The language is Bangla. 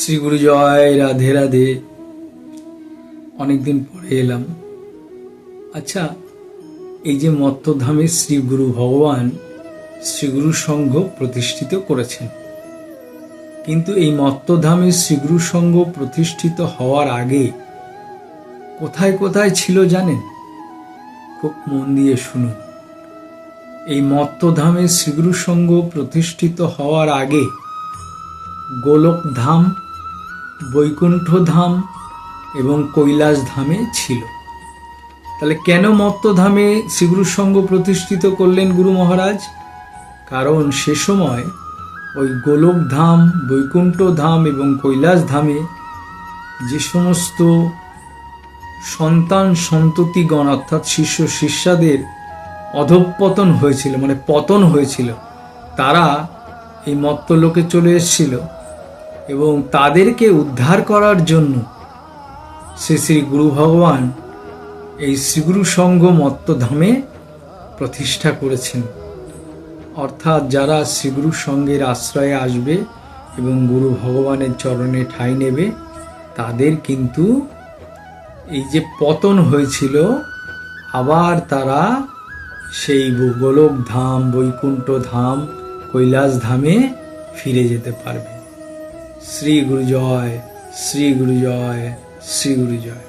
শ্রী গুরু জয়, রাধে রাধে। অনেকদিন পরে এলাম। আচ্ছা, এই যে মত্তধামে শ্রী গুরু ভগবান শ্রীগুরু সংঘ প্রতিষ্ঠিত করেছেন, কিন্তু এই মত্তধামে শ্রীগুরু সংঘ প্রতিষ্ঠিত হওয়ার আগে কোথায় কোথায় ছিল জানেন? খুব মন দিয়ে শুনুন। এই মত্তধামে শ্রীগুরু সংঘ প্রতিষ্ঠিত হওয়ার আগে গোলকধাম, বৈকুণ্ঠ ধাম এবং কৈলাস ধামে ছিল। তাহলে কেন মত্তধামে শ্রীগুরু সংঘ প্রতিষ্ঠিত করলেন গুরু মহারাজ? কারণ সে সময় ওই গোলকধাম, বৈকুণ্ঠ ধাম এবং কৈলাস ধামে যে সমস্ত সন্তান সন্ততিগণ অর্থাৎ শিষ্য শিষ্যাদের অধঃপতন হয়েছিল, মানে পতন হয়েছিল, তারা এই মত্তলোকে চলে এসেছিল এবং তাদেরকে উদ্ধার করার জন্য শ্রী গুরু ভগবান এই শ্রীগুরু সংঘ মত্তধামে প্রতিষ্ঠা করেছেন। অর্থাৎ যারা শ্রীগুরু সংঘের আশ্রয়ে আসবে এবং গুরু ভগবানের চরণে ঠাঁই নেবে, তাদের কিন্তু এই যে পতন হয়েছিল, আবার তারা সেই গোলক ধাম, বৈকুণ্ঠ ধাম, কৈলাস ধামে ফিরে যেতে পারবে। শ্রী গুরু জয়, শ্রী গুরু জয়, শ্রী গুরু জয়।